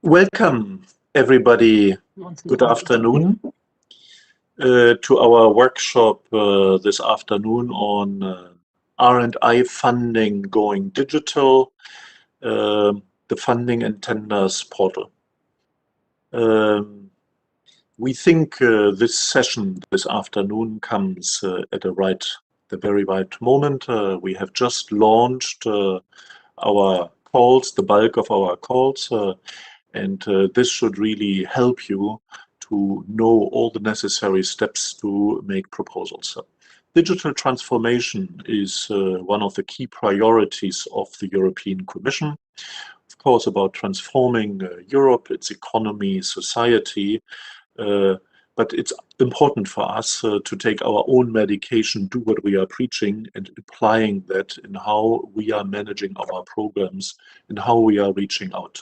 Welcome, everybody. Good afternoon to our workshop this afternoon on R&I funding going digital, the funding and tenders portal. We think this session this afternoon comes at the very right moment. We have just launched our calls, the bulk of our calls, and this should really help you to know all the necessary steps to make proposals. Digital transformation is one of the key priorities of the European Commission. Of course, about transforming Europe, its economy, society, but it's important for us to take our own medication, do what we are preaching, and applying that in how we are managing our programs and how we are reaching out.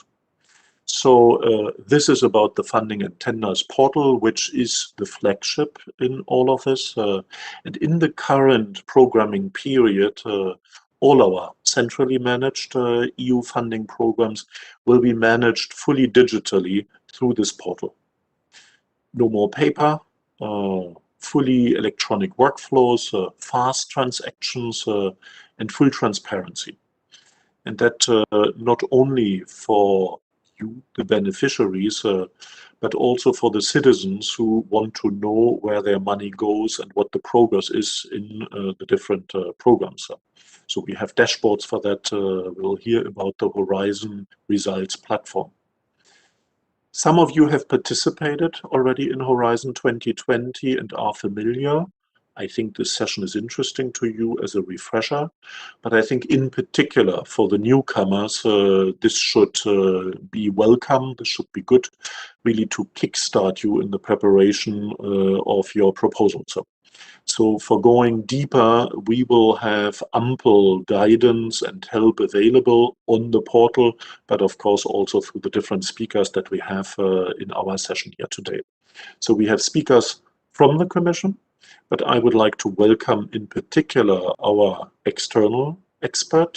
So this is about the funding and tenders portal, which is the flagship in all of this. And in the current programming period, all our centrally managed EU funding programs will be managed fully digitally through this portal. No more paper, fully electronic workflows, fast transactions, and full transparency. And that not only for you, the beneficiaries, but also for the citizens who want to know where their money goes and what the progress is in the different programs. So we have dashboards for that. We'll hear about the Horizon Results platform. Some of you have participated already in Horizon 2020 and are familiar. I think this session is interesting to you as a refresher, but I think in particular for the newcomers, this should be welcome. This should be good, really, to kickstart you in the preparation of your proposals. So for going deeper, we will have ample guidance and help available on the portal, but of course also through the different speakers that we have in our session here today. So we have speakers from the Commission, but I would like to welcome in particular our external expert,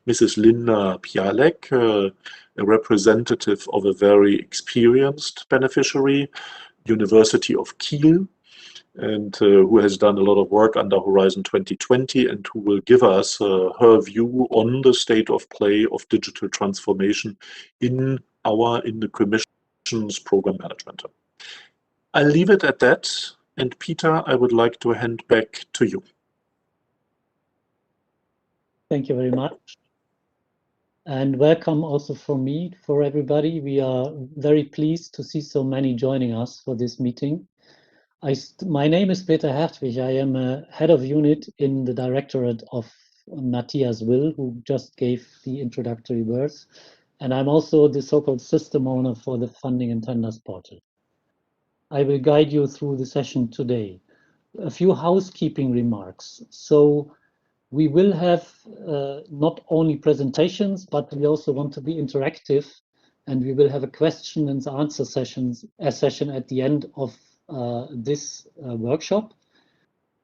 Mrs. Linda Pialek, a representative of a very experienced beneficiary, University of Kiel, and who has done a lot of work under Horizon 2020 and who will give us her view on the state of play of digital transformation in the Commission's program management. I'll leave it at that. And Peter, I would like to hand back to you. Thank you very much. And welcome also from me, for everybody. We are very pleased to see so many joining us for this meeting. My name is Peter Hertwig. I am a head of unit in the directorate of Matthias Will, who just gave the introductory words. And I'm also the so-called system owner for the funding and tenders portal. I will guide you through the session today. A few housekeeping remarks. So we will have not only presentations, but we also want to be interactive, and we will have a question and answer session at the end of this workshop.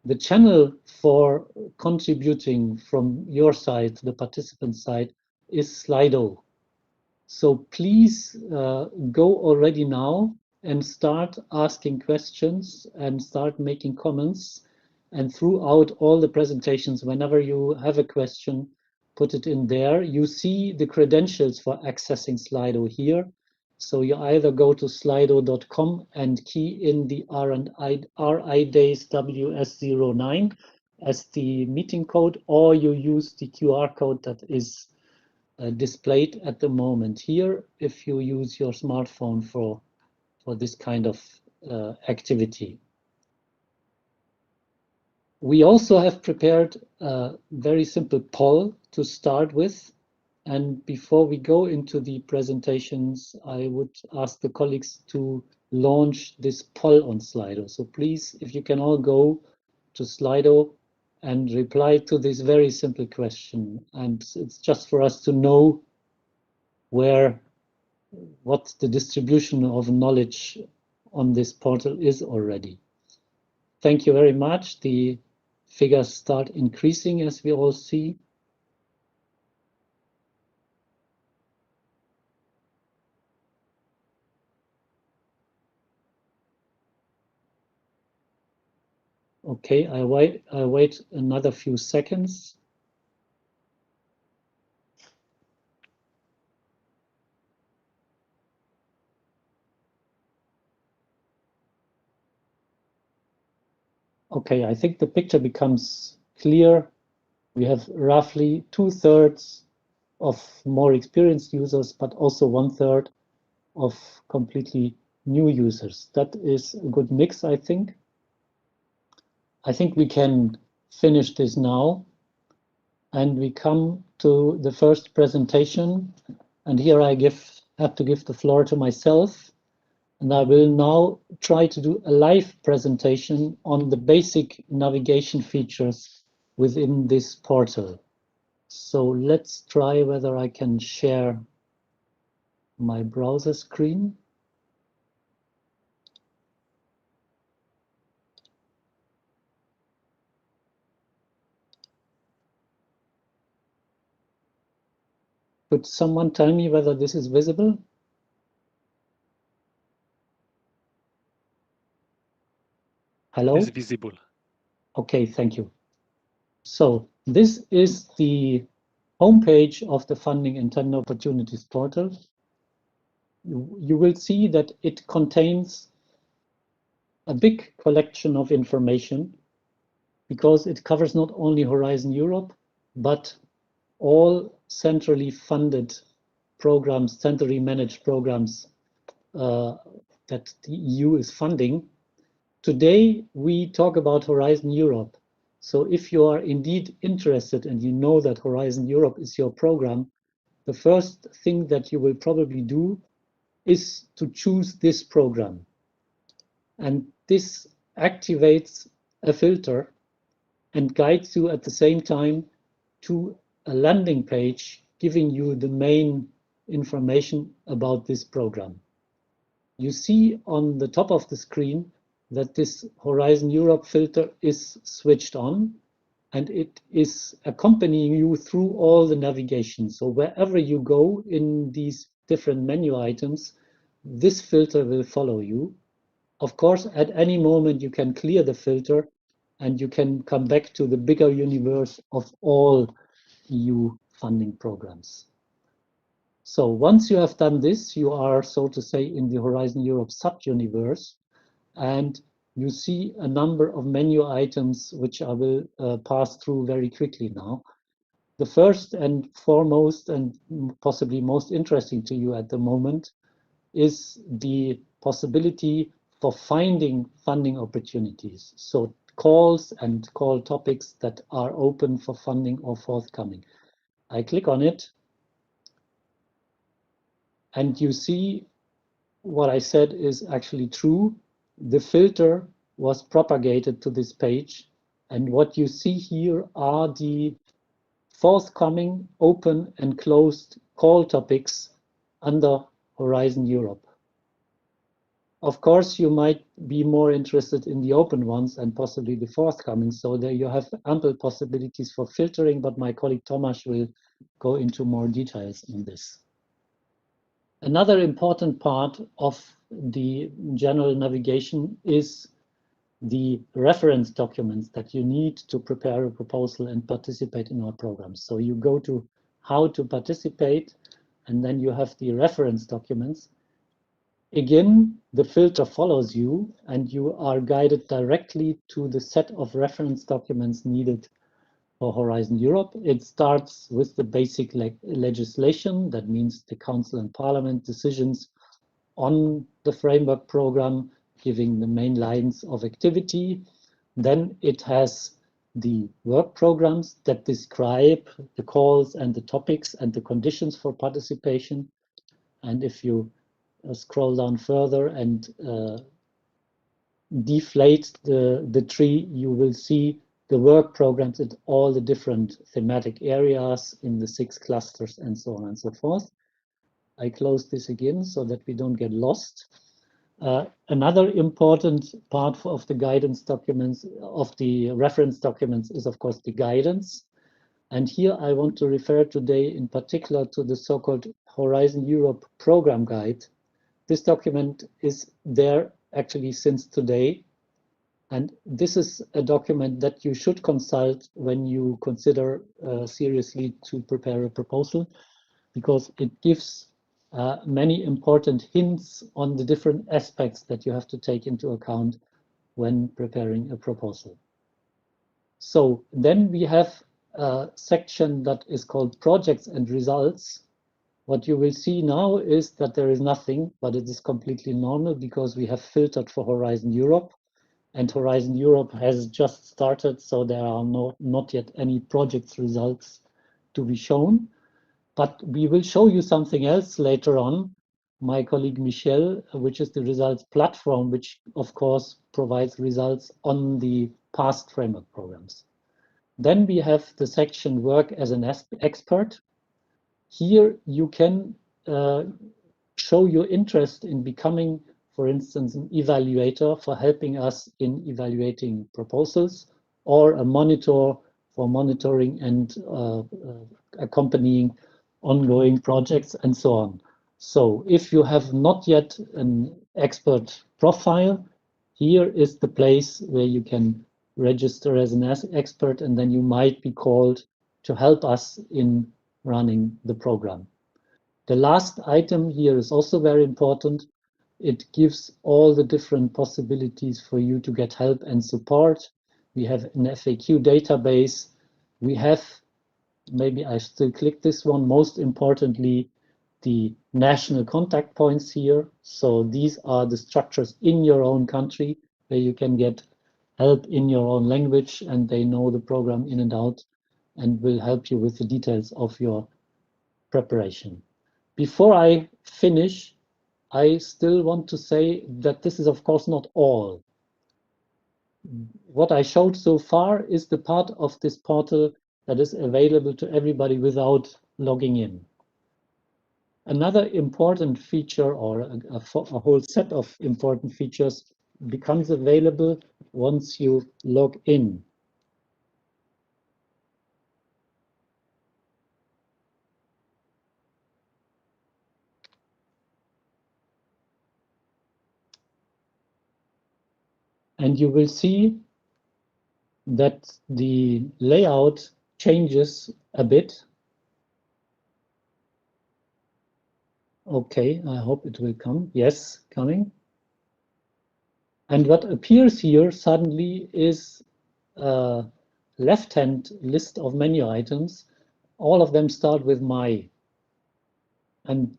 The channel for contributing from your side, the participant side, is Slido. So please go already now and start asking questions and start making comments. And throughout all the presentations, whenever you have a question, put it in there. You see the credentials for accessing Slido here. So you either go to slido.com and key in the RI Days WS09 as the meeting code, or you use the QR code that is displayed at the moment here if you use your smartphone for this kind of activity. We also have prepared a very simple poll to start with. And before we go into the presentations, I would ask the colleagues to launch this poll on Slido. So please, if you can all go to Slido and reply to this very simple question. And it's just for us to know what the distribution of knowledge on this portal is already. Thank you very much. The figures start increasing as we all see. Okay, I wait another few seconds. Okay, I think the picture becomes clear. We have roughly 2/3 of more experienced users, but also 1/3 of completely new users. That is a good mix, I think. I think we can finish this now. And we come to the first presentation. And here I have to give the floor to myself. And I will now try to do a live presentation on the basic navigation features within this portal. So let's try whether I can share my browser screen. Could someone tell me whether this is visible? Hello? It's visible. Okay, thank you. So this is the homepage of the Funding and Tender Opportunities portal. You will see that it contains a big collection of information because it covers not only Horizon Europe, but all centrally funded programs, centrally managed programs that the EU is funding. Today, we talk about Horizon Europe. So if you are indeed interested and you know that Horizon Europe is your program, the first thing that you will probably do is to choose this program. And this activates a filter and guides you at the same time to a landing page giving you the main information about this program. You see on the top of the screen that this Horizon Europe filter is switched on and it is accompanying you through all the navigation. So wherever you go in these different menu items, this filter will follow you. Of course, at any moment you can clear the filter and you can come back to the bigger universe of all EU funding programs. So once you have done this, you are, so to say, in the Horizon Europe sub-universe, and you see a number of menu items which I will pass through very quickly now. The first and foremost and possibly most interesting to you at the moment is the possibility for finding funding opportunities. So calls and call topics that are open for funding or forthcoming. I click on it and you see what I said is actually true. The filter was propagated to this page. And what you see here are the forthcoming open and closed call topics under Horizon Europe. Of course, you might be more interested in the open ones and possibly the forthcoming. So there you have ample possibilities for filtering, but my colleague Tomasz will go into more details on this. Another important part of the general navigation is the reference documents that you need to prepare a proposal and participate in our programs. So you go to how to participate, and then you have the reference documents. Again, the filter follows you, and you are guided directly to the set of reference documents needed for Horizon Europe. It starts with the basic legislation. That means the Council and Parliament decisions on the framework program, giving the main lines of activity. Then it has the work programs that describe the calls and the topics and the conditions for participation. And if you scroll down further and deflate the tree, you will see the work programs in all the different thematic areas in the 6 clusters and so on and so forth. I close this again so that we don't get lost. Another important part of the guidance documents, of the reference documents, is of course the guidance. And here I want to refer today in particular to the so-called Horizon Europe program guide. This document is there actually since today. And this is a document that you should consult when you consider seriously to prepare a proposal, because it gives many important hints on the different aspects that you have to take into account when preparing a proposal. So then we have a section that is called projects and results. What you will see now is that there is nothing, but it is completely normal because we have filtered for Horizon Europe, and Horizon Europe has just started, so there are not yet any projects results to be shown. But we will show you something else later on, my colleague Michel, which is the results platform, which of course provides results on the past framework programs. Then we have the section work as an expert. Here you can show your interest in becoming, for instance, an evaluator for helping us in evaluating proposals, or a monitor for monitoring and accompanying ongoing projects, and so on. So if you have not yet an expert profile, here is the place where you can register as an expert, and then you might be called to help us in running the program. The last item here is also very important. It gives all the different possibilities for you to get help and support. We have an FAQ database. We have, maybe I still click this one, most importantly, the national contact points here. So these are the structures in your own country where you can get help in your own language, and they know the program in and out and will help you with the details of your preparation. Before I finish, I still want to say that this is of course not all. What I showed so far is the part of this portal that is available to everybody without logging in. Another important feature, or a whole set of important features, becomes available once you log in. And you will see that the layout changes a bit. Okay, I hope it will come. Yes, coming. And what appears here suddenly is a left-hand list of menu items. All of them start with my. And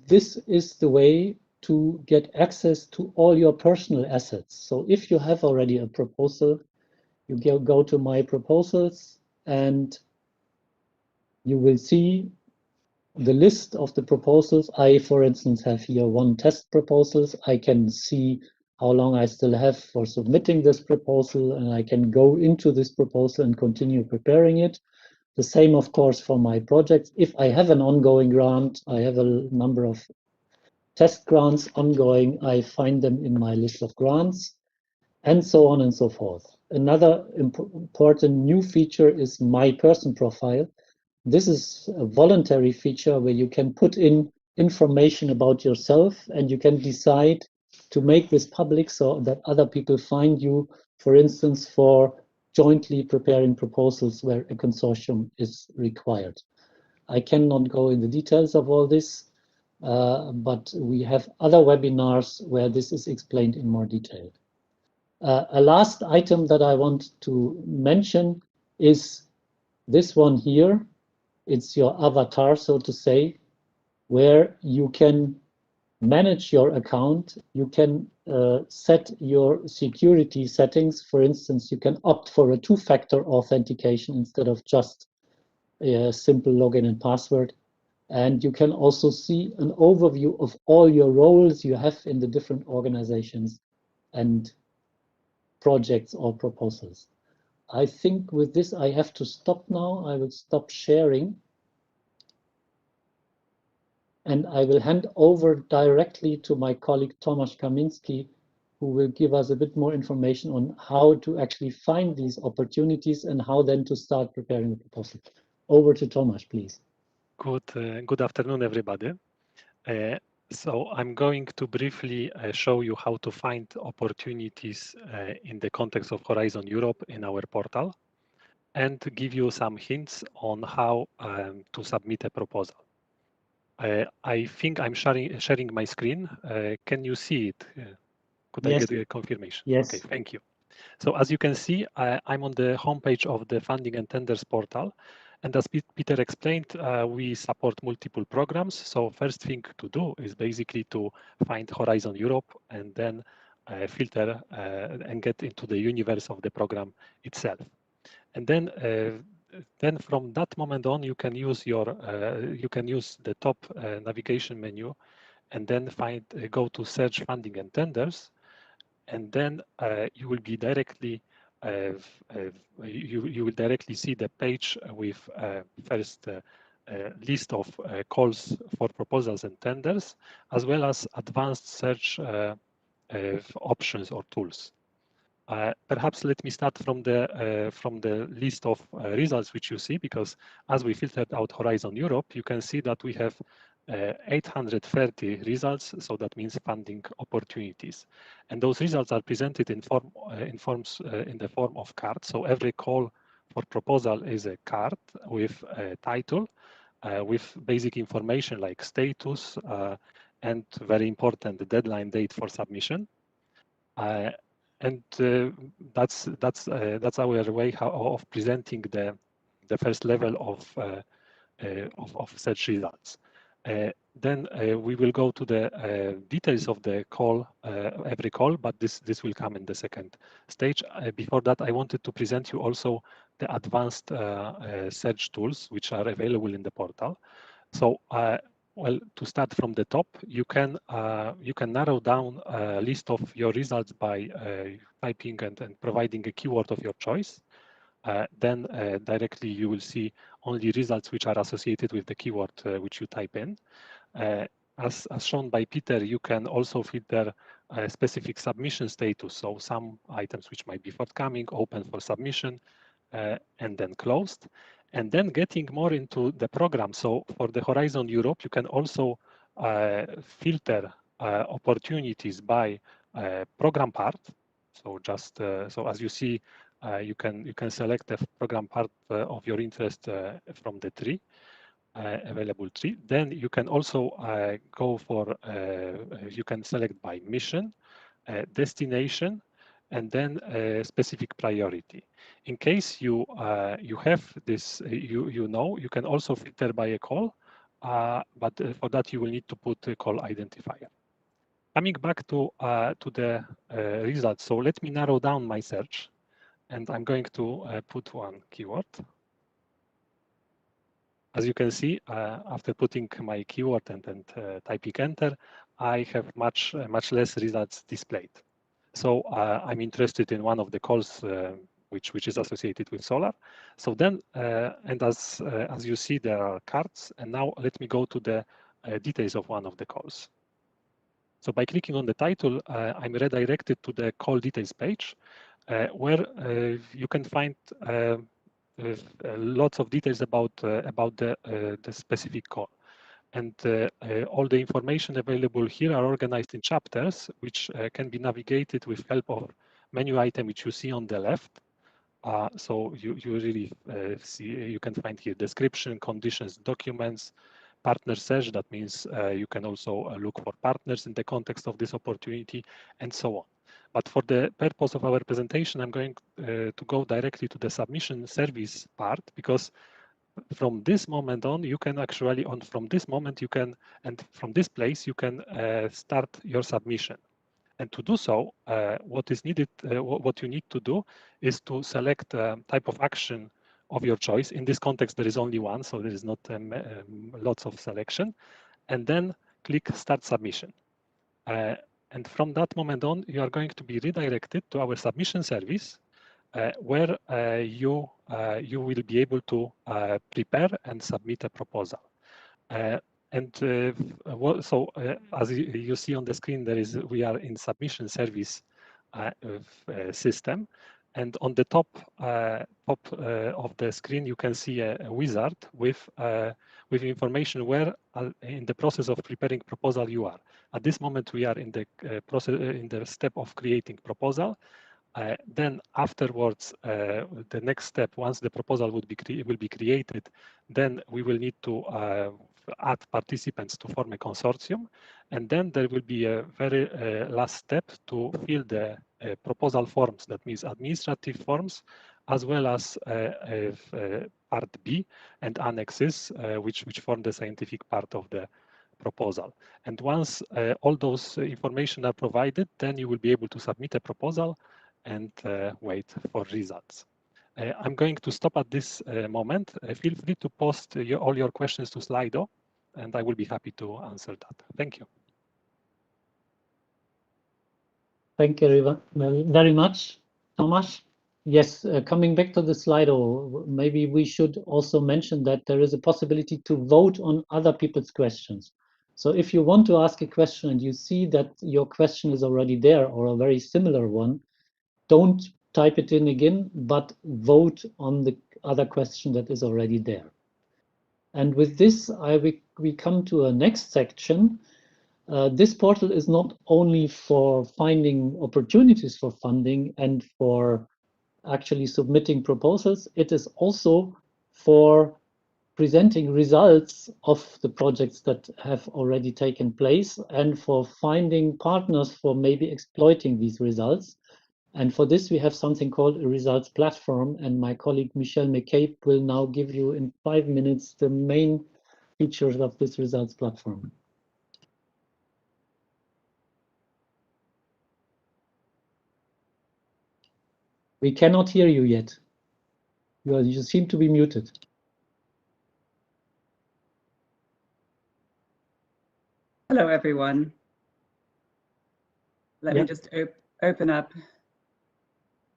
this is the way to get access to all your personal assets. So if you have already a proposal, you go to My Proposals, and you will see the list of the proposals. I, for instance, have here 1 test proposals. I can see how long I still have for submitting this proposal, and I can go into this proposal and continue preparing it. The same, of course, for my projects. If I have an ongoing grant, I have a number of test grants ongoing, I find them in my list of grants, and so on and so forth. Another important new feature is My Person Profile. This is a voluntary feature where you can put in information about yourself, and you can decide to make this public so that other people find you, for instance, for jointly preparing proposals where a consortium is required. I cannot go in the details of all this, but we have other webinars where this is explained in more detail. A last item that I want to mention is this one here. It's your avatar, so to say, where you can manage your account. You can set your security settings. For instance, you can opt for a 2-factor authentication instead of just a simple login and password. And you can also see an overview of all your roles you have in the different organizations and projects or proposals. I think with this, I have to stop now. I will stop sharing. And I will hand over directly to my colleague Tomasz Kaminski, who will give us a bit more information on how to actually find these opportunities and how then to start preparing the proposal. Over to Tomasz, please. Good afternoon, everybody. So I'm going to briefly show you how to find opportunities in the context of Horizon Europe in our portal, and give you some hints on how to submit a proposal. I think I'm sharing my screen. Can you see it? Could Yes. I get a confirmation? Yes. Okay, thank you. So as you can see, I'm on the homepage of the Funding and Tenders portal. And as Peter explained, we support multiple programs. So first thing to do is basically to find Horizon Europe and then filter and get into the universe of the program itself. And then from that moment on, you can use the top navigation menu, and then go to search funding and tenders, and then you will be directly you will directly see the page with first list of calls for proposals and tenders, as well as advanced search options or tools. Perhaps let me start from the list of results which you see, because as we filtered out Horizon Europe, you can see that we have 830 results, so that means funding opportunities. And those results are presented in the form of cards. So every call for proposal is a card with a title, with basic information like status, and very important, the deadline date for submission. And that's our way of presenting the first level of search results. Then we will go to the details of the call, every call, but this will come in the second stage. Before that, I wanted to present you also the advanced search tools which are available in the portal. So well, to start from the top, you can narrow down a list of your results by typing and providing a keyword of your choice. Then directly you will see only results which are associated with the keyword which you type in. As shown by Peter, you can also filter specific submission status, so some items which might be forthcoming, open for submission, and then closed. And then getting more into the program. So for the Horizon Europe, you can also filter opportunities by program part. So just so as you see, you can select the program part of your interest from the tree, available tree. Then you can also go for you can select by mission, destination, and then specific priority. In case you have this, you can also filter by a call, but for that you will need to put a call identifier. Coming back to the results, so let me narrow down my search, and I'm going to put one keyword. As you can see, after putting my keyword and typing enter, I have much less results displayed. So I'm interested in one of the calls which is associated with solar. So then, and as you see, there are cards. And now let me go to the details of one of the calls. So by clicking on the title, I'm redirected to the call details page, where you can find lots of details about the specific call. And all the information available here are organized in chapters, which can be navigated with help of menu item, which you see on the left. So you really see, you can find here description, conditions, documents, partner search. That means you can also look for partners in the context of this opportunity, and so on. But for the purpose of our presentation, I'm going to go directly to the submission service part, because from this moment on, you can actually, from this moment, you can, and from this place, you can start your submission. And to do so, what is needed, what you need to do is to select type of action of your choice. In this context, there is only one, so there is not lots of selection. And then click Start Submission. And from that moment on, you are going to be redirected to our submission service, where you will be able to prepare and submit a proposal. As you see on the screen, we are in submission service system, and on the top of the screen you can see a wizard with with information where in the process of preparing proposal you are. At this moment, we are in the process, in the step of creating proposal. Then afterwards, the next step, once the proposal will be created, then we will need to add participants to form a consortium. And then there will be a very last step to fill the proposal forms, that means administrative forms, as well as part B and annexes, which form the scientific part of the proposal. And once all those information are provided, then you will be able to submit a proposal and wait for results. I'm going to stop at this moment. Feel free to post all your questions to Slido, and I will be happy to answer that. Thank you. Thank you very much, Thomas. Yes, coming back to the Slido, maybe we should also mention that there is a possibility to vote on other people's questions. So if you want to ask a question and you see that your question is already there or a very similar one, don't type it in again, but vote on the other question that is already there. And with this, we come to a next section. This portal is not only for finding opportunities for funding and for actually submitting proposals, it is also for presenting results of the projects that have already taken place and for finding partners for maybe exploiting these results. And for this, we have something called a results platform. And my colleague, Michelle McCabe, will now give you in 5 minutes the main features of this results platform. We cannot hear you yet. You seem to be muted. Hello, everyone. Let me just open up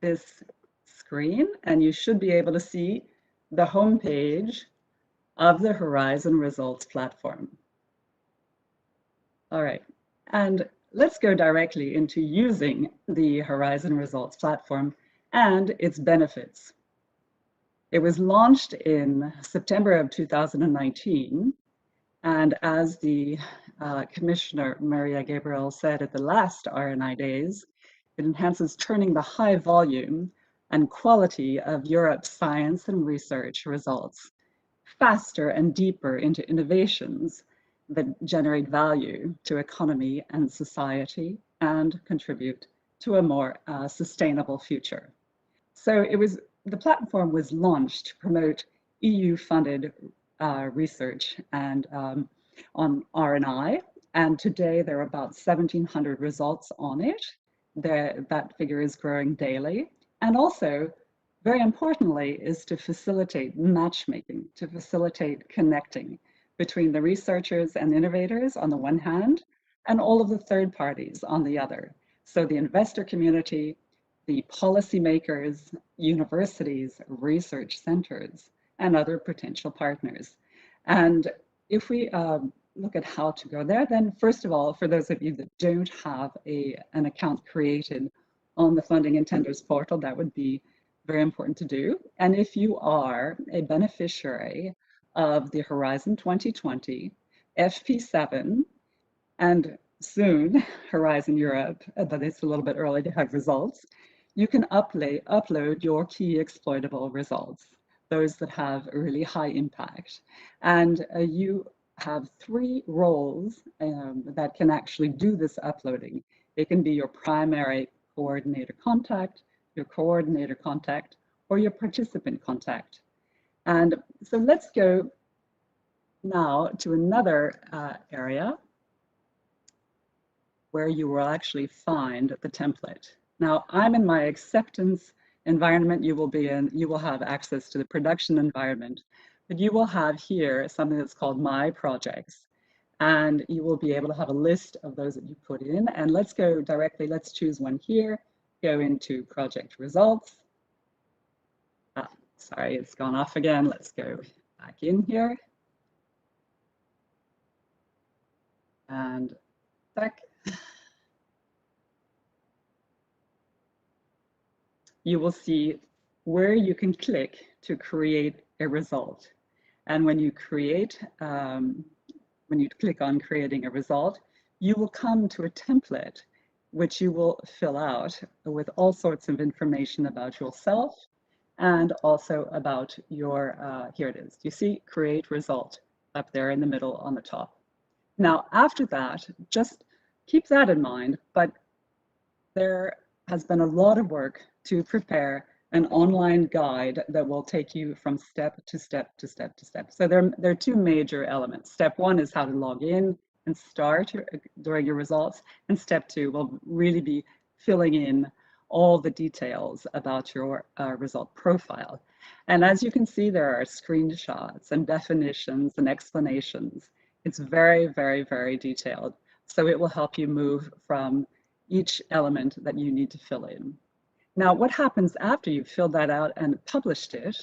this screen, and you should be able to see the homepage of the Horizon Results platform. All right, and let's go directly into using the Horizon Results platform and its benefits. It was launched in September of 2019, and as the Commissioner Maria Gabriel said at the last RNI days, it enhances turning the high volume and quality of Europe's science and research results faster and deeper into innovations that generate value to economy and society and contribute to a more sustainable future. So the platform was launched to promote EU-funded research and on RNI, and today there are about 1,700 results on it. That figure is growing daily, and also, very importantly, is to facilitate matchmaking, to facilitate connecting between the researchers and innovators on the one hand, and all of the third parties on the other. So the investor community, the policymakers, universities, research centers, and other potential partners. And if we look at how to go there, then first of all, for those of you that don't have an account created on the Funding and Tenders portal, that would be very important to do. And if you are a beneficiary of the Horizon 2020, FP7, and soon Horizon Europe, but it's a little bit early to have results, you can upload your key exploitable results, those that have a really high impact. And you have 3 roles that can actually do this uploading. It can be your primary coordinator contact, your coordinator contact, or your participant contact. And so let's go now to another area where you will actually find the template. Now, I'm in my acceptance environment. You will have access to the production environment, but you will have here something that's called My Projects, and you will be able to have a list of those that you put in. And let's go directly, let's choose one here, go into project results. Sorry, it's gone off again. Let's go back in here. And back. You will see where you can click to create a result. And when you create, when you click on creating a result, you will come to a template which you will fill out with all sorts of information about yourself and also about your, here it is. You see, create result up there in the middle on the top. Now, after that, just keep that in mind, but there has been a lot of work to prepare an online guide that will take you from step to step to step to step. So there are two major elements. Step one is how to log in and start doing your results. And step two will really be filling in all the details about your result profile. And as you can see, there are screenshots and definitions and explanations. It's very, very, very detailed. So it will help you move from each element that you need to fill in. Now, what happens after you've filled that out and published it?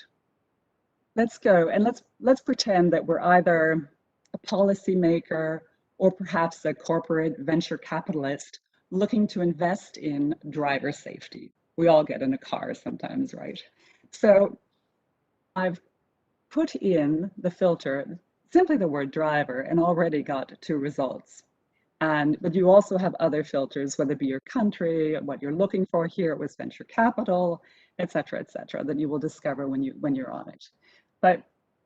Let's go and let's pretend that we're either a policymaker or perhaps a corporate venture capitalist looking to invest in driver safety. We all get in a car sometimes, right? So I've put in the filter, simply the word driver, and already got 2 results. But you also have other filters, whether it be your country, what you're looking for. Here it was venture capital, et cetera, that you will discover when you're on it. But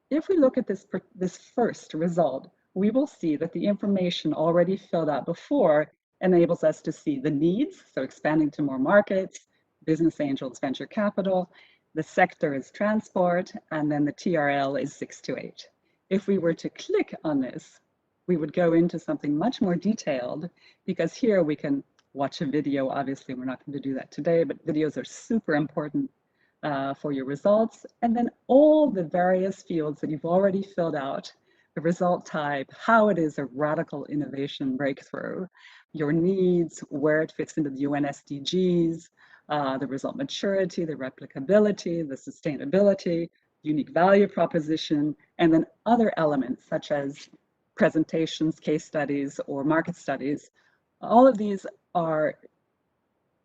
if we look at this first result, we will see that the information already filled out before enables us to see the needs, so expanding to more markets, business angels, venture capital, the sector is transport, and then the TRL is 6 to 8. If we were to click on this, we would go into something much more detailed, because here we can watch a video. Obviously, we're not going to do that today, but videos are super important for your results. And then all the various fields that you've already filled out, the result type, how it is a radical innovation breakthrough, your needs, where it fits into the UN SDGs, the result maturity, the replicability, the sustainability, unique value proposition, and then other elements such as presentations, case studies, or market studies. All of these are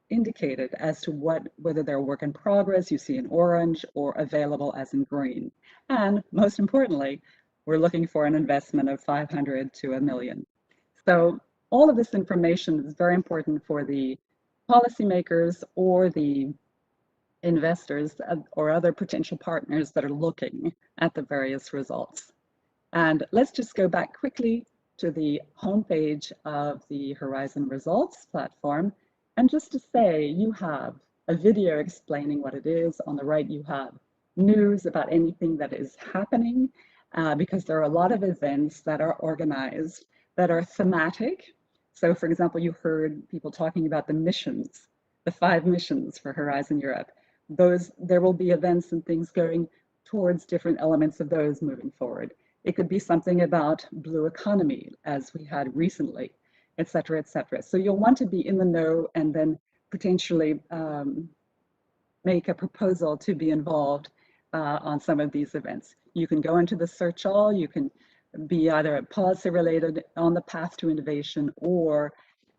indicated as to whether they're work in progress, you see in orange, or available as in green. And most importantly, we're looking for an investment of 500 to $1 million. So all of this information is very important for the policymakers or the investors or other potential partners that are looking at the various results. And let's just go back quickly to the homepage of the Horizon Results platform. And just to say, you have a video explaining what it is. On the right, you have news about anything that is happening, because there are a lot of events that are organized that are thematic. So for example, you heard people talking about the missions, the 5 missions for Horizon Europe. There will be events and things going towards different elements of those moving forward. It could be something about blue economy, as we had recently, et cetera, et cetera. So you'll want to be in the know and then potentially make a proposal to be involved on some of these events. You can go into the search all, you can be either policy related on the path to innovation or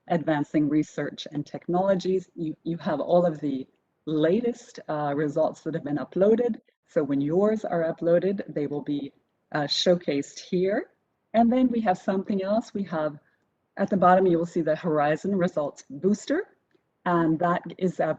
advancing research and technologies. You have all of the latest results that have been uploaded. So when yours are uploaded, they will be showcased here. And then we have something else. We have at the bottom, you will see the Horizon Results Booster. And that is a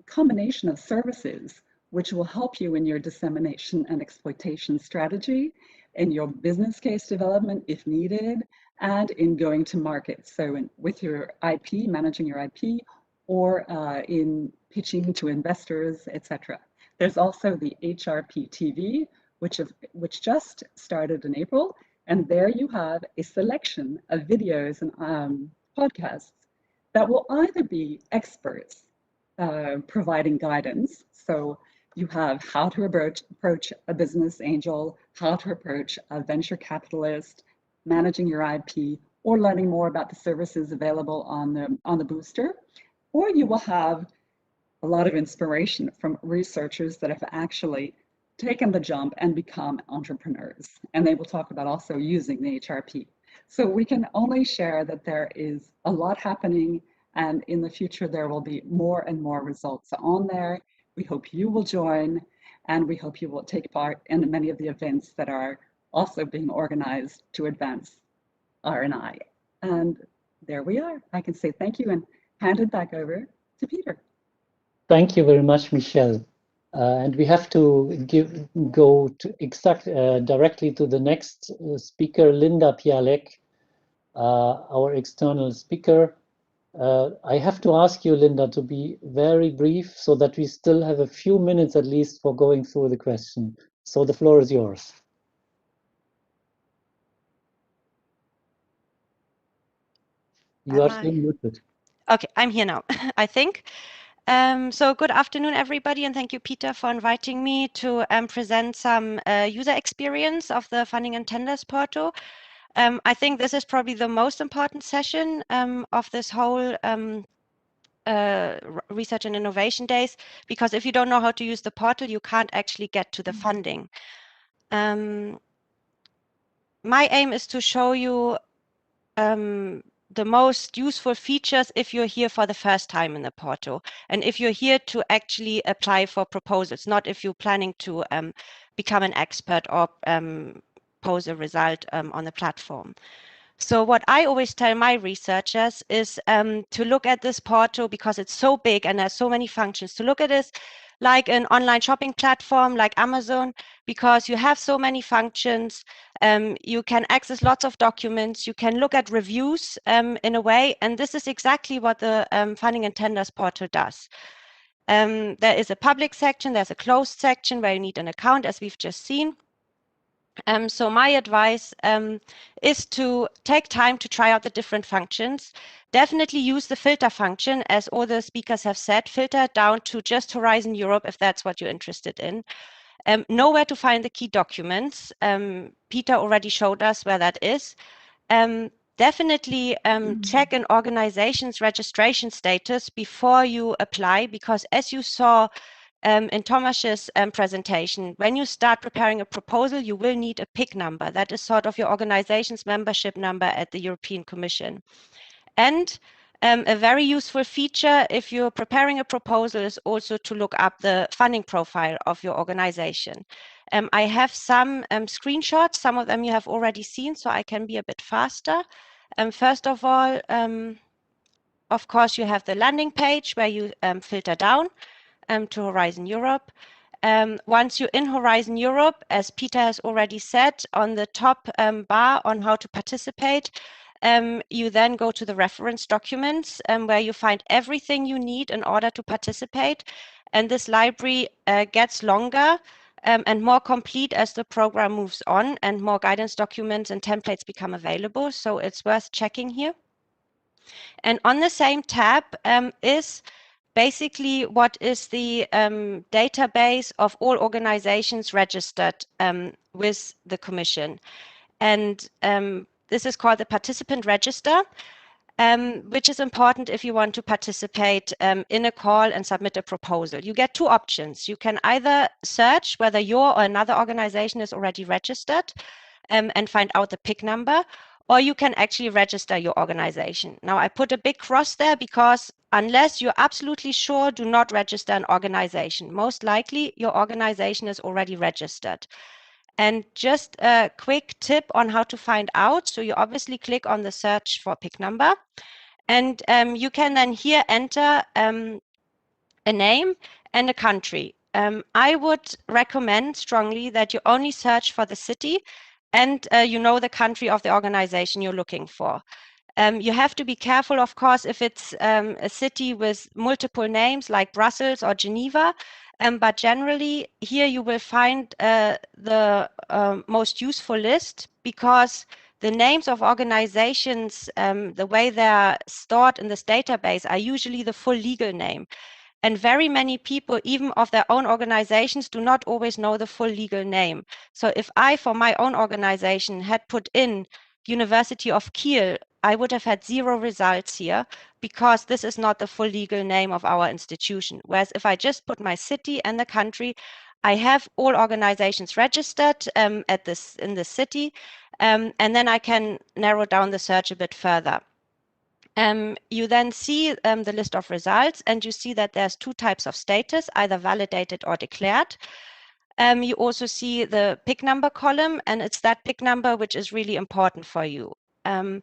combination of services which will help you in your dissemination and exploitation strategy, in your business case development if needed, and in going to market. So with your IP, managing your IP, or in pitching to investors, etc. There's also the HRP TV, which just started in April, and there you have a selection of videos and podcasts that will either be experts providing guidance. So you have how to approach a business angel, how to approach a venture capitalist, managing your IP, or learning more about the services available on the booster. Or you will have a lot of inspiration from researchers that have actually taken the jump and become entrepreneurs. And they will talk about also using the HRP. So we can only share that there is a lot happening, and in the future there will be more and more results on there. We hope you will join, and we hope you will take part in many of the events that are also being organized to advance R&I. And there we are. I can say thank you and hand it back over to Peter. Thank you very much, Michelle. And we have to go directly to the next speaker, Linda Pialek, our external speaker. I have to ask you, Linda, to be very brief so that we still have a few minutes at least for going through the question. So the floor is yours. You are still muted. Okay, I'm here now, I think. So good afternoon, everybody, and thank you, Peter, for inviting me to present some user experience of the Funding and Tenders portal. I think this is probably the most important session of this whole Research and Innovation Days, because if you don't know how to use the portal, you can't actually get to the funding. My aim is to show you the most useful features if you're here for the first time in the portal, and if you're here to actually apply for proposals, not if you're planning to become an expert or pose a result on the platform. So what I always tell my researchers is to look at this portal, because it's so big and there's so many functions, to look at this like an online shopping platform like Amazon, because you have so many functions. You can access lots of documents, you can look at reviews in a way, and this is exactly what the Funding and Tenders portal does. There is a public section, there's a closed section where you need an account, as we've just seen. So my advice is to take time to try out the different functions. Definitely use the filter function, as all the speakers have said. Filter down to just Horizon Europe if that's what you're interested in. Know where to find the key documents. Peter already showed us where that is. Definitely check an organization's registration status before you apply, because as you saw in Thomas's presentation, when you start preparing a proposal, you will need a PIC number. That is sort of your organization's membership number at the European Commission. And a very useful feature if you're preparing a proposal is also to look up the funding profile of your organization. I have some screenshots, some of them you have already seen, so I can be a bit faster. First of all, of course, you have the landing page where you filter down to Horizon Europe. Once you're in Horizon Europe, as Peter has already said, on the top bar on how to participate, you then go to the reference documents where you find everything you need in order to participate. And this library gets longer and more complete as the program moves on and more guidance documents and templates become available. So it's worth checking here. And on the same tab is basically what is the database of all organizations registered with the Commission. And this is called the participant register, which is important if you want to participate in a call and submit a proposal. You get two options. You can either search whether your or another organization is already registered and find out the PIC number, or you can actually register your organization. Now, I put a big cross there because unless you're absolutely sure, do not register an organization. Most likely, your organization is already registered. And just a quick tip on how to find out. So you obviously click on the search for PIC number, and you can then here enter a name and a country. I would recommend strongly that you only search for the city and you know the country of the organization you're looking for. You have to be careful, of course, if it's a city with multiple names like Brussels or Geneva, but generally here you will find the most useful list, because the names of organizations, the way they're stored in this database, are usually the full legal name. And very many people, even of their own organizations, do not always know the full legal name. So if I, for my own organization, had put in University of Kiel, I would have had 0 results here, because this is not the full legal name of our institution. Whereas if I just put my city and the country, I have all organizations registered in this city, and then I can narrow down the search a bit further. You then see the list of results, and you see that there's 2 types of status, either validated or declared. You also see the PIC number column, and it's that PIC number which is really important for you. The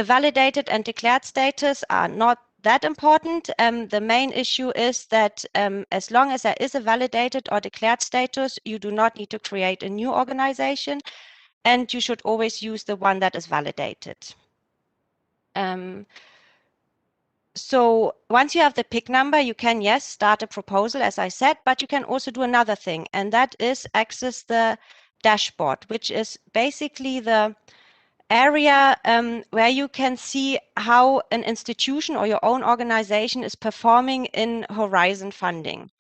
validated and declared status are not that important. The main issue is that as long as there is a validated or declared status, you do not need to create a new organization, and you should always use the one that is validated. So once you have the PIC number, you can, yes, start a proposal, as I said, but you can also do another thing, and that is access the dashboard, which is basically the area where you can see how an institution or your own organization is performing in Horizon funding.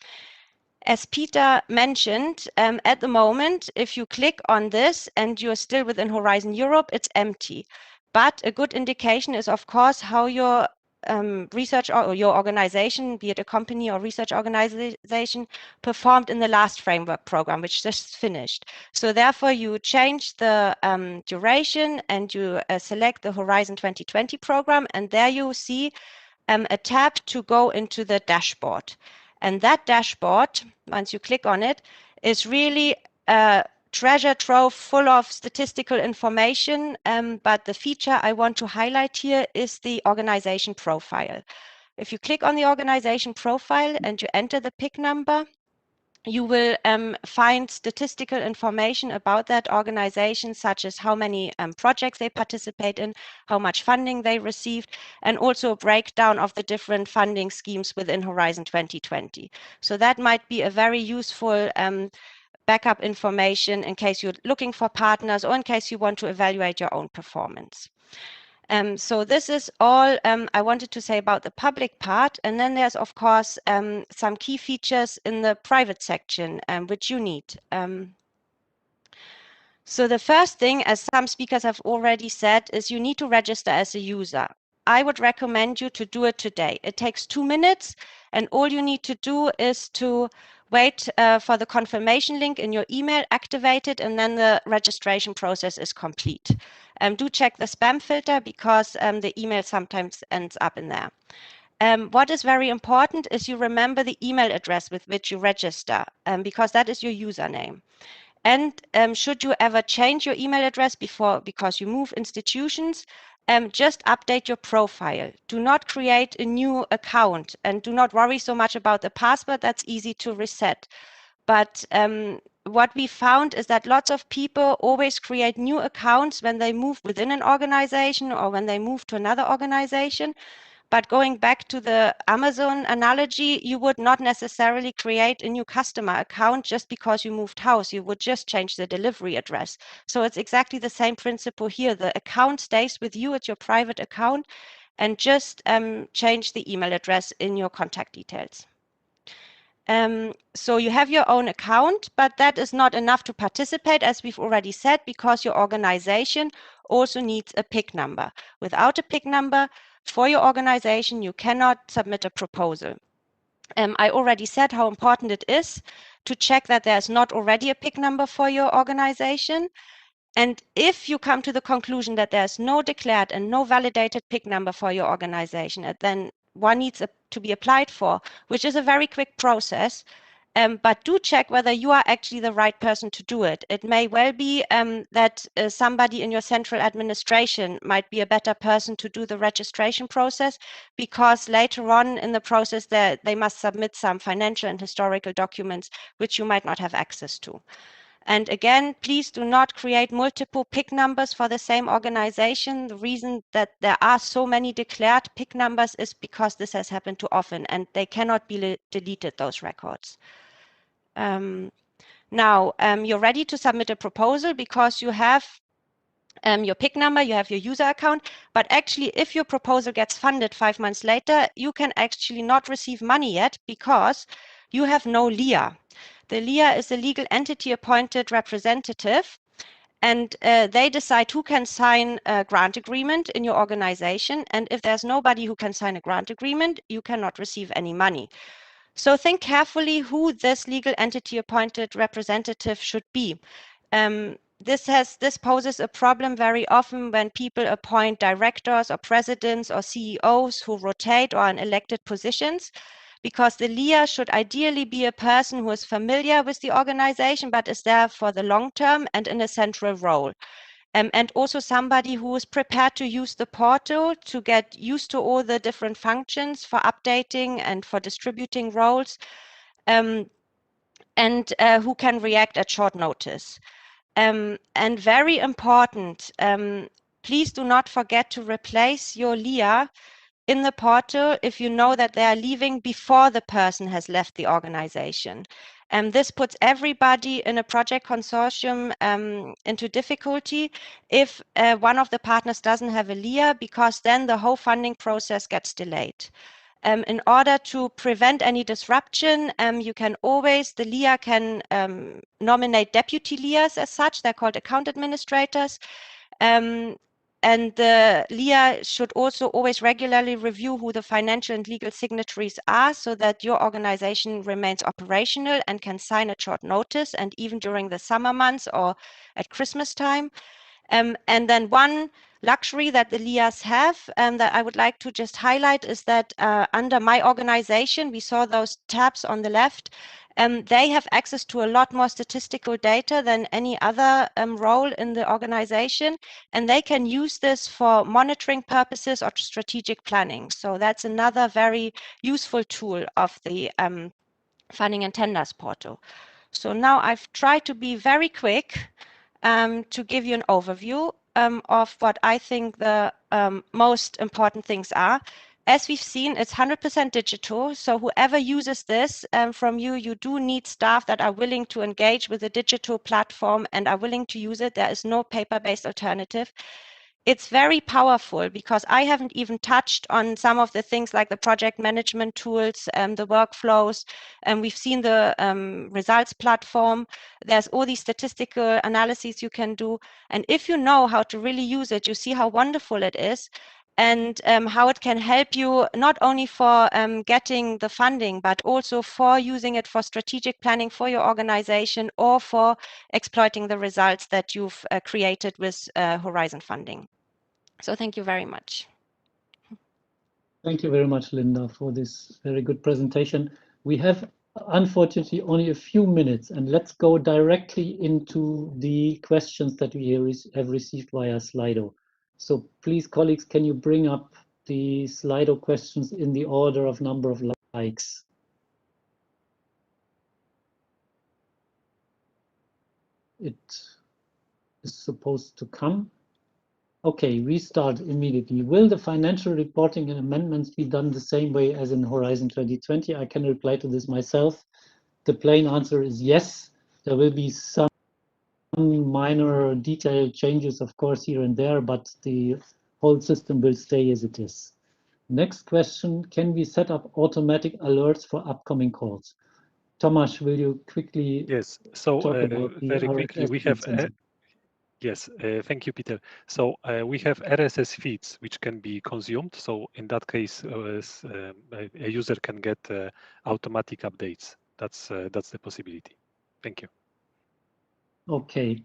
As Peter mentioned, at the moment, if you click on this and you're still within Horizon Europe, it's empty. But a good indication is, of course, how your research or your organization, be it a company or research organization, performed in the last framework program, which just finished. So therefore, you change the duration and you select the Horizon 2020 program, and there you see a tab to go into the dashboard. And that dashboard, once you click on it, is really a treasure trove full of statistical information, but the feature I want to highlight here is the organization profile. If you click on the organization profile and you enter the PIC number, you will find statistical information about that organization, such as how many projects they participate in, how much funding they received, and also a breakdown of the different funding schemes within Horizon 2020. So that might be a very useful backup information in case you're looking for partners or in case you want to evaluate your own performance. So this is all I wanted to say about the public part. And then there's, of course, some key features in the private section, which you need. So the first thing, as some speakers have already said, is you need to register as a user. I would recommend you to do it today. It takes 2 minutes, and all you need to do is to wait for the confirmation link in your email, activate it, and then the registration process is complete. Do check the spam filter because the email sometimes ends up in there. What is very important is you remember the email address with which you register, because that is your username. And should you ever change your email address because you move institutions, just update your profile. Do not create a new account and do not worry so much about the password. That's easy to reset. But what we found is that lots of people always create new accounts when they move within an organization or when they move to another organization. But going back to the Amazon analogy, you would not necessarily create a new customer account just because you moved house. You would just change the delivery address. So it's exactly the same principle here. The account stays with you. It's your private account, and just change the email address in your contact details. So you have your own account, but that is not enough to participate, as we've already said, because your organization also needs a PIC number. Without a PIC number for your organization, you cannot submit a proposal. I already said how important it is to check that there's not already a PIC number for your organization. And if you come to the conclusion that there's no declared and no validated PIC number for your organization, then one needs to be applied for, which is a very quick process. But do check whether you are actually the right person to do it. It may well be that somebody in your central administration might be a better person to do the registration process, because later on in the process they must submit some financial and historical documents which you might not have access to. And again, please do not create multiple PIC numbers for the same organization. The reason that there are so many declared PIC numbers is because this has happened too often and they cannot be deleted, those records. Now, you're ready to submit a proposal because you have your PIC number, you have your user account, but actually if your proposal gets funded 5 months later, you can actually not receive money yet because you have no LIA. The LIA is a legal entity appointed representative, and they decide who can sign a grant agreement in your organization. And if there's nobody who can sign a grant agreement, you cannot receive any money. So think carefully who this legal entity appointed representative should be. This poses a problem very often when people appoint directors or presidents or CEOs who rotate or are in elected positions, because the LIA should ideally be a person who is familiar with the organization, but is there for the long term and in a central role. And also somebody who is prepared to use the portal to get used to all the different functions for updating and for distributing roles, and who can react at short notice. And very important, please do not forget to replace your LIA in the portal if you know that they are leaving before the person has left the organization. This puts everybody in a project consortium into difficulty if one of the partners doesn't have a LIA, because then the whole funding process gets delayed. In order to prevent any disruption, you can always, the LIA can nominate deputy LIAs as such. They're called account administrators. And the LIA should also always regularly review who the financial and legal signatories are, so that your organization remains operational and can sign at short notice, and even during the summer months or at Christmas time. And then one luxury that the LIAs have that I would like to just highlight is that under my organization, we saw those tabs on the left, they have access to a lot more statistical data than any other role in the organization, and they can use this for monitoring purposes or strategic planning. So that's another very useful tool of the funding and tenders portal. So now I've tried to be very quick to give you an overview of what I think the most important things are. As we've seen, it's 100% digital. So whoever uses this from you, you do need staff that are willing to engage with a digital platform and are willing to use it. There is no paper-based alternative. It's very powerful because I haven't even touched on some of the things like the project management tools, the workflows, and we've seen the results platform. There's all these statistical analyses you can do. And if you know how to really use it, you see how wonderful it is, and how it can help you not only for getting the funding, but also for using it for strategic planning for your organization or for exploiting the results that you've created with Horizon funding. So thank you very much. Thank you very much, Linda, for this very good presentation. We have, unfortunately, only a few minutes, and let's go directly into the questions that we have received via Slido. So please, colleagues, can you bring up the Slido questions in the order of number of likes? It is supposed to come. Okay, we start immediately. Will the financial reporting and amendments be done the same way as in Horizon 2020? I can reply to this myself. The plain answer is yes. There will be some minor detailed changes, of course, here and there, but the whole system will stay as it is. Next question, can we set up automatic alerts for upcoming calls? Tomasz, will you quickly talk about very quickly, we have yes, thank you, Peter. So we have RSS feeds which can be consumed. So in that case, a user can get automatic updates. That's the possibility. Thank you. Okay.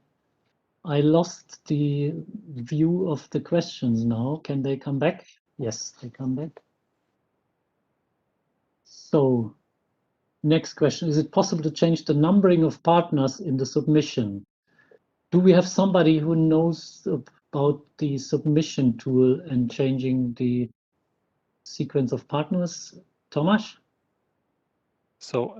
I lost the view of the questions now. Can they come back? Yes, they come back. So next question, is it possible to change the numbering of partners in the submission? Do we have somebody who knows about the submission tool and changing the sequence of partners? Tomasz? So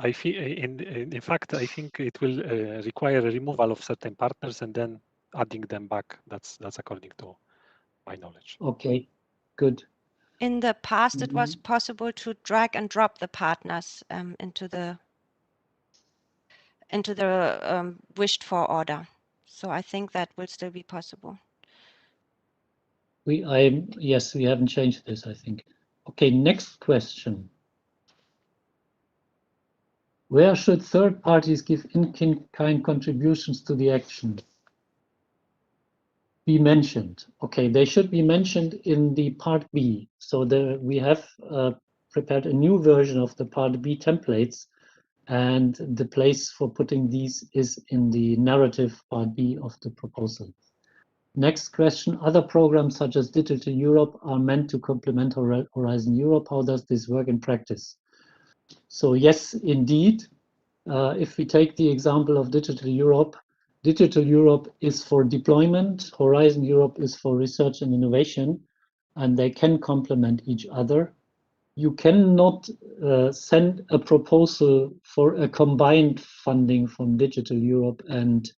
I feel, in fact, I think it will require a removal of certain partners and then adding them back. That's according to my knowledge. Okay, good. In the past, it was possible to drag and drop the partners into the wished for order. So I think that will still be possible. Yes, we haven't changed this, I think. Okay, next question. Where should third parties give in-kind contributions to the action? Be mentioned. Okay, they should be mentioned in the Part B. So we have prepared a new version of the Part B templates, and the place for putting these is in the narrative Part B of the proposal. Next question, other programs such as Digital Europe are meant to complement Horizon Europe. How does this work in practice? So yes, indeed. If we take the example of Digital Europe is for deployment, Horizon Europe is for research and innovation, and they can complement each other. You cannot send a proposal for a combined funding from Digital Europe and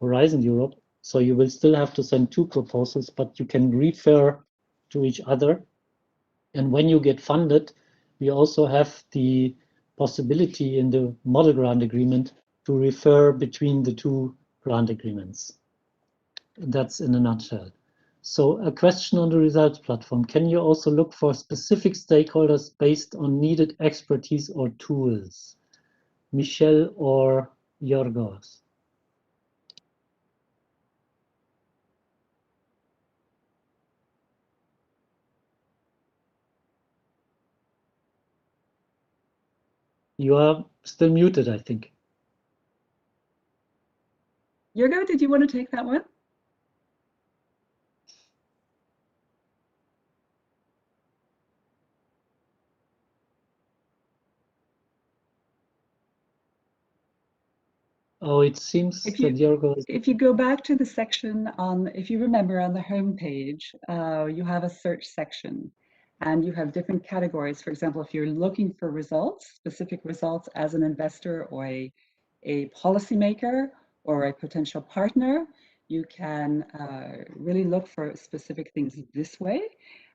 Horizon Europe. So you will still have to send two proposals, but you can refer to each other. And when you get funded, we also have the possibility in the model grant agreement to refer between the two grant agreements. That's in a nutshell. So a question on the results platform. Can you also look for specific stakeholders based on needed expertise or tools? Michelle or Yorgos? You are still muted, I think. Yorgo, did you want to take that one? Oh, it seems that Yorgos. If you go back to the section on, if you remember on the home page, you have a search section and you have different categories. For example, if you're looking for results, specific results as an investor or a policymaker or a potential partner, you can really look for specific things this way.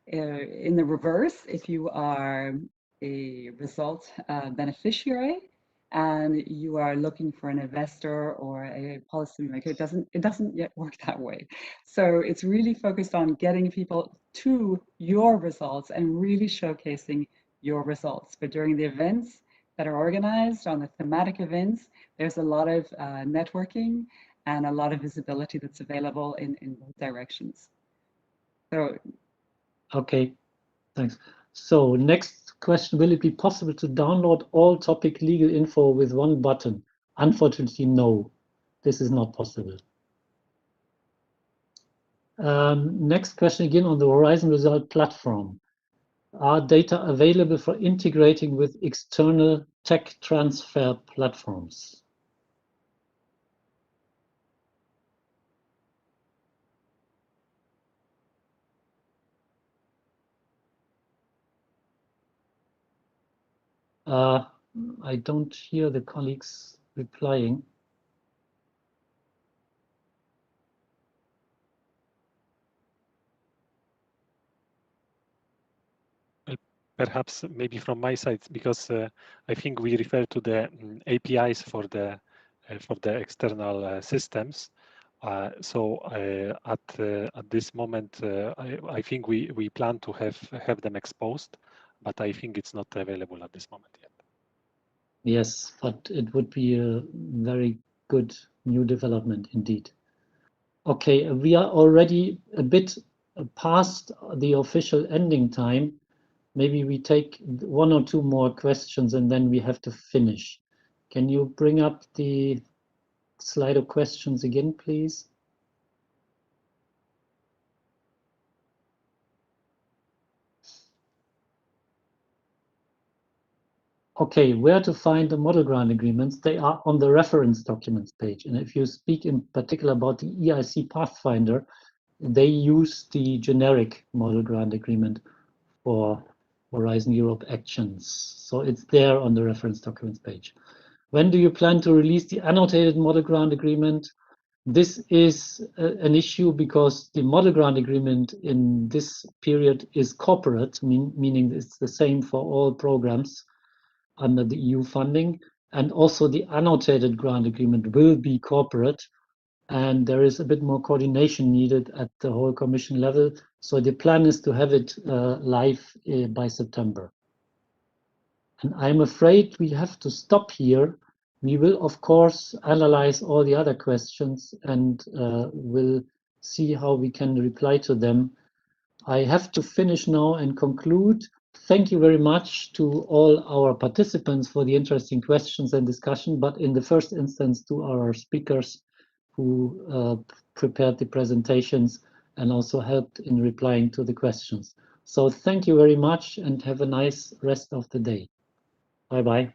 In the reverse, if you are a result beneficiary, and you are looking for an investor or a policymaker, it doesn't yet work that way. So it's really focused on getting people to your results and really showcasing your results. But during the events that are organized, on the thematic events, there's a lot of networking and a lot of visibility that's available in both directions. So, okay, thanks. So next question, will it be possible to download all topic legal info with one button? Unfortunately, no, this is not possible. Next question again on the Horizon Result platform. Are data available for integrating with external tech transfer platforms? I don't hear the colleagues replying. Perhaps maybe from my side, because I think we refer to the APIs for the external systems. So at this moment, I think we plan to have them exposed, but I think it's not available at this moment yet. Yes, but it would be a very good new development indeed. Okay, we are already a bit past the official ending time. Maybe we take one or two more questions and then we have to finish. Can you bring up the slide of questions again, please? Okay, where to find the model grant agreements? They are on the reference documents page. And if you speak in particular about the EIC Pathfinder, they use the generic model grant agreement for Horizon Europe actions. So it's there on the reference documents page. When do you plan to release the annotated model grant agreement? This is an issue because the model grant agreement in this period is corporate, meaning it's the same for all programs under the EU funding, and also the annotated grant agreement will be corporate, and there is a bit more coordination needed at the whole Commission level. So the plan is to have it live by September. And I'm afraid we have to stop here. We will, of course, analyze all the other questions and will see how we can reply to them. I have to finish now and conclude. Thank you very much to all our participants for the interesting questions and discussion, but in the first instance to our speakers who prepared the presentations and also helped in replying to the questions. So thank you very much and have a nice rest of the day. Bye-bye.